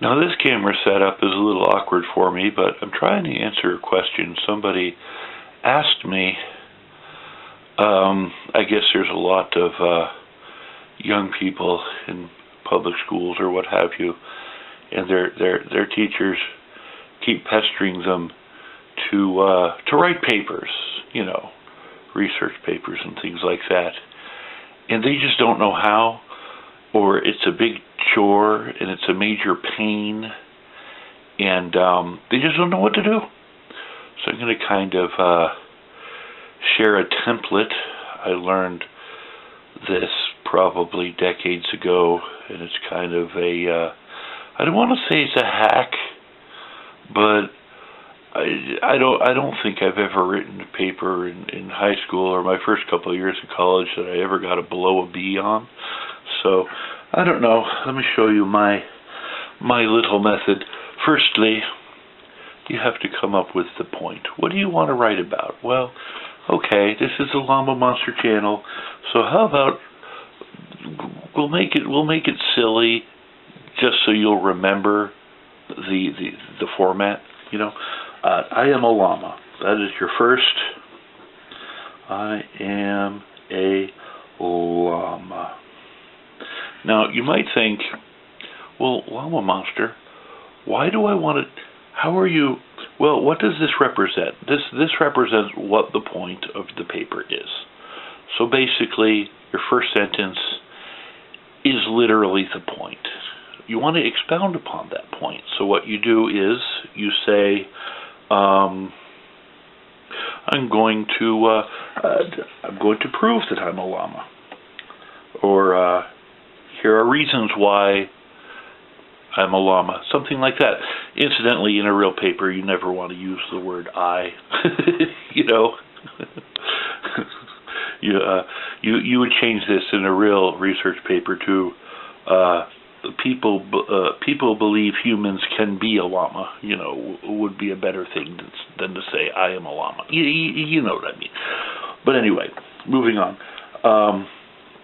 Now this camera setup is a little awkward for me, but I'm trying to answer a question somebody asked me. I guess there's a lot of young people in public schools or what have you, and their teachers keep pestering them to write papers, research papers and things like that, and they just don't know how, or it's a big chore and it's a major pain, and they just don't know what to do. So I'm going to kind of share a template. I learned this probably decades ago, and it's kind of I don't want to say it's a hack, but I don't think I've ever written a paper in high school or my first couple of years of college that I ever got a below a B on. So I don't know. Let me show you my little method. Firstly, you have to come up with the point. What do you want to write about? Well, okay, this is the Llama Monster channel, so how about we'll make it silly, just so you'll remember the format. I am a llama. That is your first. I am a llama. Now you might think, well, Llama Monster, why do I want to? How are you? Well, what does this represent? This represents what the point of the paper is. So basically, your first sentence is literally the point. You want to expound upon that point. So what you do is you say, I'm going to prove that I'm a llama, or here are reasons why I'm a llama, something like that. Incidentally, in a real paper, you never want to use the word I. You would change this in a real research paper to people believe humans can be a llama. Would be a better thing than to say I am a llama. You know what I mean. But anyway, moving on.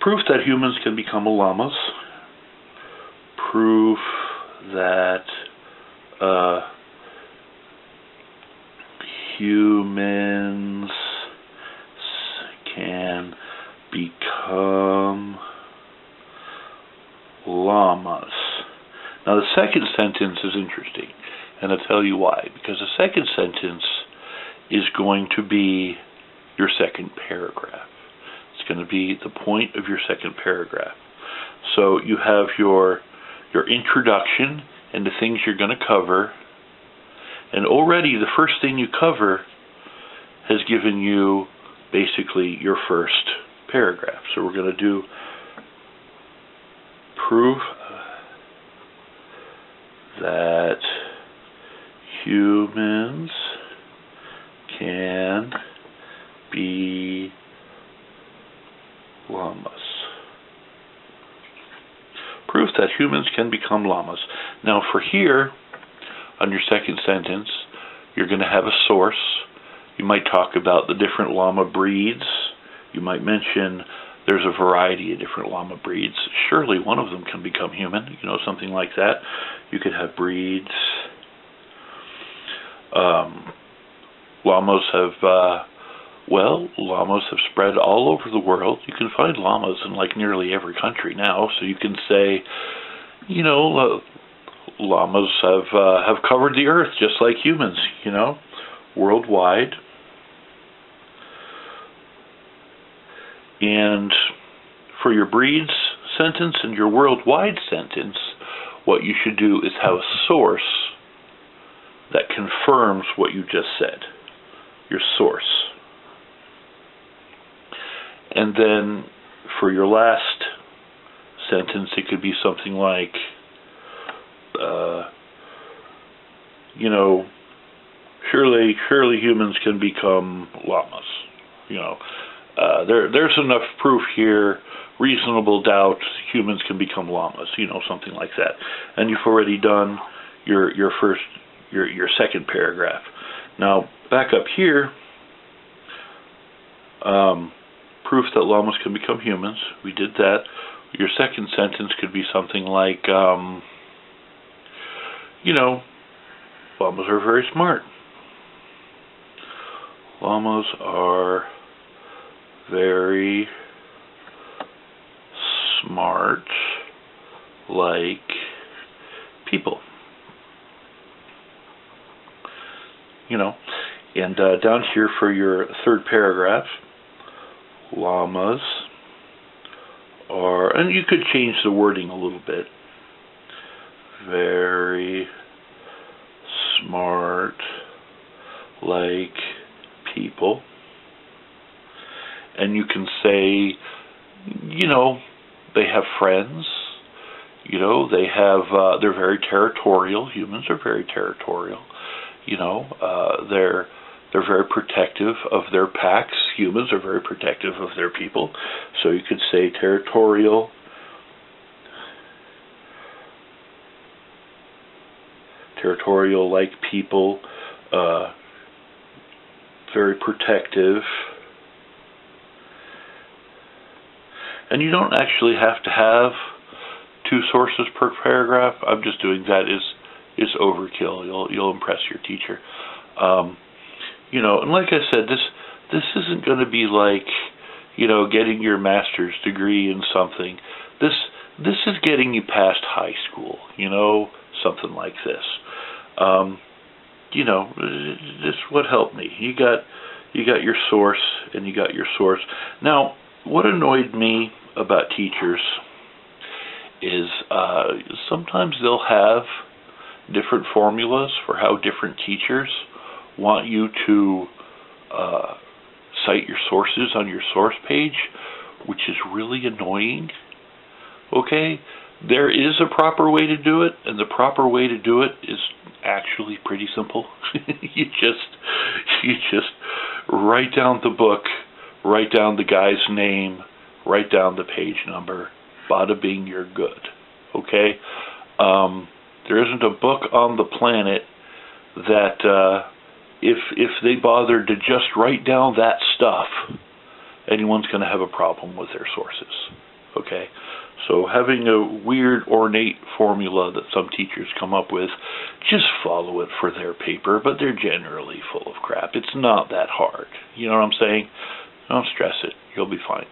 Proof that humans can become llamas. Proof that humans can become llamas. Now the second sentence is interesting, and I'll tell you why. Because the second sentence is going to be your second paragraph. It's going to be the point of your second paragraph. So you have your introduction and the things you're going to cover, and already the first thing you cover has given you basically your first paragraph. So we're going to do proof that humans can be llamas. Proof that humans can become llamas. Now for here, on your second sentence, you're going to have a source. You might talk about the different llama breeds. You might mention there's a variety of different llama breeds. Surely one of them can become human, something like that. You could have breeds. Llamas have spread all over the world. You can find llamas in nearly every country now. So you can say, llamas have covered the earth just like humans, worldwide. And for your breeds sentence and your worldwide sentence, what you should do is have a source that confirms what you just said, your source. And then for your last sentence, it could be something like, surely humans can become llamas. There's enough proof here, reasonable doubt, humans can become llamas, something like that. And you've already done your second paragraph. Now, back up here, proof that llamas can become humans. We did that. Your second sentence could be something like, you know, llamas are very smart. Llamas are very smart, like people. You know, and down here for your third paragraph, llamas are, and you could change the wording a little bit, very smart, like people. And you can say, you know, they have friends, you know, they have, they're very territorial. Humans are very territorial. You know, they're very protective of their packs. Humans are very protective of their people. So you could say territorial, like people, very protective. And you don't actually have to have 2 sources per paragraph. I'm just doing that is overkill. You'll impress your teacher. You know, and like I said, this isn't going to be like, you know, getting your master's degree in something. This is getting you past high school. You know, something like this. You know, this is what helped me. You got your source, and you got your source. Now, what annoyed me about teachers is sometimes they'll have different formulas for how different teachers want you to cite your sources on your source page, which is really annoying. Okay? There is a proper way to do it, and the proper way to do it is actually pretty simple. You just write down the book, write down the guy's name, write down the page number. Bada bing, you're good. Okay? There isn't a book on the planet that if they bothered to just write down that stuff, anyone's going to have a problem with their sources. Okay? So having a weird, ornate formula that some teachers come up with, just follow it for their paper, but they're generally full of crap. It's not that hard. You know what I'm saying? Don't stress it. You'll be fine.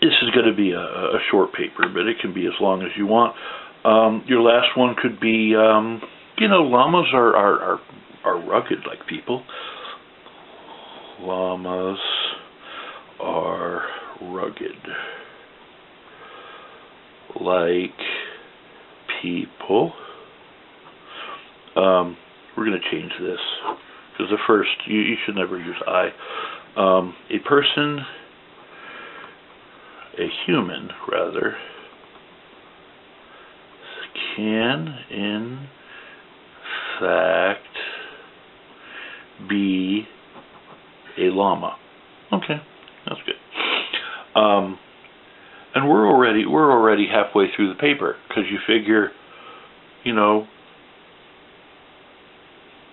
This is going to be a short paper, but it can be as long as you want. Your last one could be, you know, llamas are rugged like people. Llamas are rugged like people. We're going to change this, because the first, you should never use I. A person, a human, rather, can, in fact, be a llama. Okay, that's good. And we're already halfway through the paper, because you figure, you know,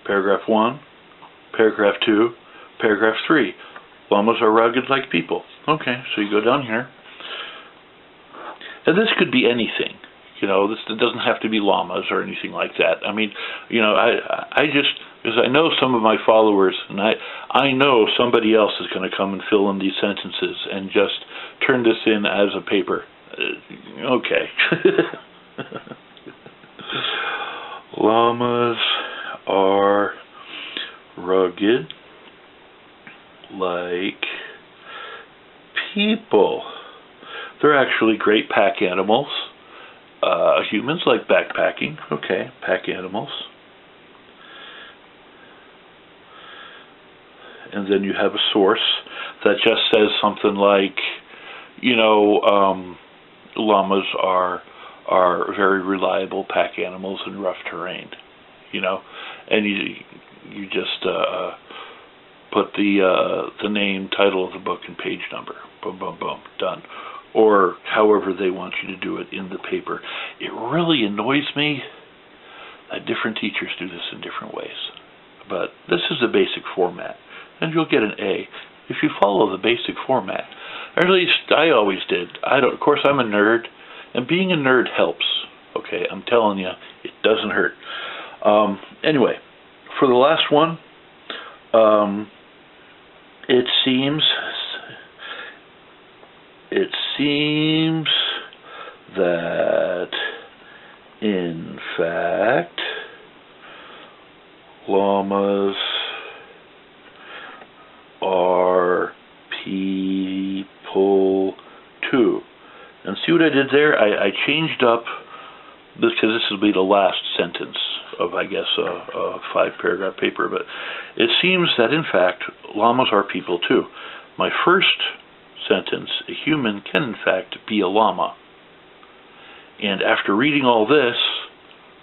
paragraph 1, paragraph 2, paragraph 3. Llamas are rugged like people. Okay, so you go down here. And this could be anything. You know, this doesn't have to be llamas or anything like that. I mean, you know, I just, because I know some of my followers, and I know somebody else is going to come and fill in these sentences and just turn this in as a paper. Okay. Llamas are rugged like people. They're actually great pack animals. Humans like backpacking. Okay, pack animals. And then you have a source that just says something like, you know, llamas are very reliable pack animals in rough terrain. You know, and you just put the name, title of the book, and page number. Boom, boom, boom, done. Or however they want you to do it in the paper. It really annoys me that different teachers do this in different ways. But this is the basic format, and you'll get an A if you follow the basic format. Or at least I always did. Of course, I'm a nerd, and being a nerd helps. Okay. okay? I'm telling you, it doesn't hurt. Anyway, for the last one, it seems that, in fact, llamas are people too. And see what I did there? I changed up this, because this will be the last sentence of, I guess, a 5-paragraph paper, but it seems that, in fact, llamas are people too. My first sentence, a human can, in fact, be a llama. And after reading all this,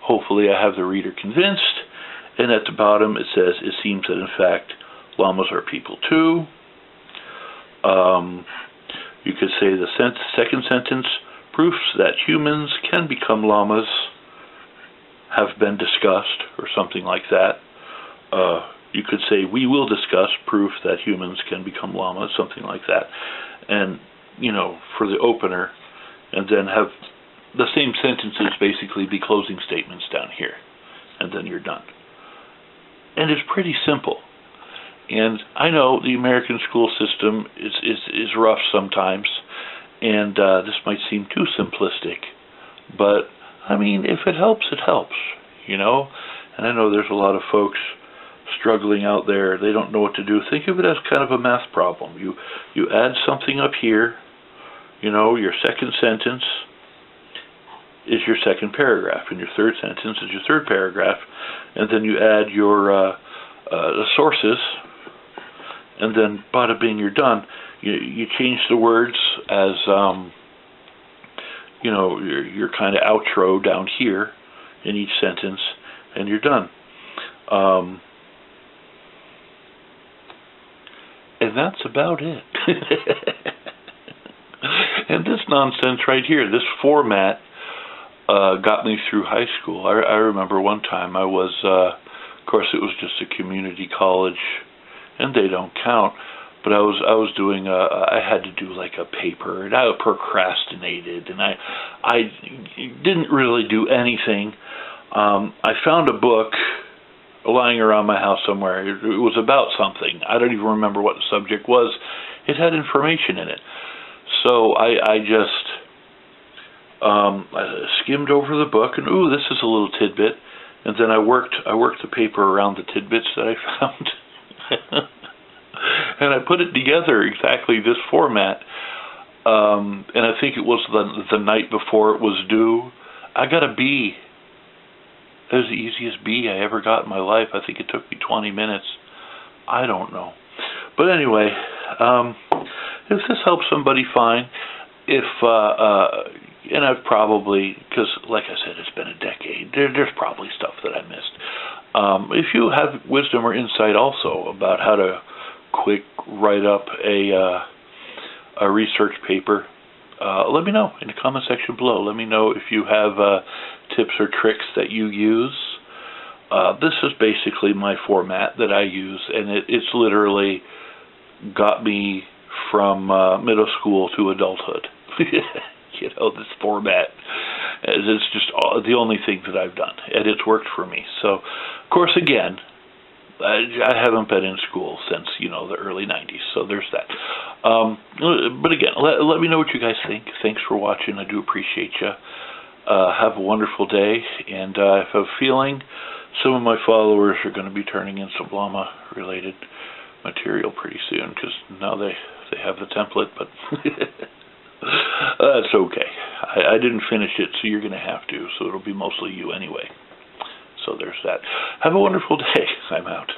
hopefully I have the reader convinced, and at the bottom it says, it seems that, in fact, llamas are people too. You could say the second sentence, proofs that humans can become llamas have been discussed, or something like that. You could say, we will discuss proof that humans can become llamas, something like that. And, you know, for the opener, and then have the same sentences basically be closing statements down here. And then you're done. And it's pretty simple. And I know the American school system is rough sometimes, and this might seem too simplistic, but I mean, if it helps, it helps, you know. And I know there's a lot of folks struggling out there. They don't know what to do. Think of it as kind of a math problem. You add something up here, you know, your second sentence is your second paragraph, and your third sentence is your third paragraph, and then you add your sources, and then bada bing, you're done. You change the words as, you know, your kind of outro down here in each sentence, and you're done. And that's about it. And this nonsense right here, this format, got me through high school. I remember one time I was, of course it was just a community college, and they don't count, but I was doing I had to do like a paper, and I procrastinated, and I didn't really do anything. I found a book lying around my house somewhere. It was about something. I don't even remember what the subject was. It had information in it. So I just I skimmed over the book, and ooh, this is a little tidbit, and then I worked the paper around the tidbits that I found. And I put it together exactly this format, and I think it was the night before it was due. I got a B. That was the easiest B I ever got in my life. I think it took me 20 minutes. I don't know. But anyway, if this helps somebody, fine. If, and I've probably, because like I said, it's been a decade, there's probably stuff that I missed. If you have wisdom or insight also about how to quick write up a research paper, let me know in the comment section below. Let me know if you have tips or tricks that you use. This is basically my format that I use, and it's literally got me from middle school to adulthood. You know, this format. It's just the only thing that I've done, and it's worked for me. So, of course, again, I haven't been in school since, you know, the early 90s, so there's that. But again, let me know what you guys think. Thanks for watching. I do appreciate you. Have a wonderful day, and I have a feeling some of my followers are going to be turning in some llama-related material pretty soon, because now they have the template, but that's okay. I didn't finish it, so you're going to have to, so it'll be mostly you anyway. So there's that. Have a wonderful day. I'm out.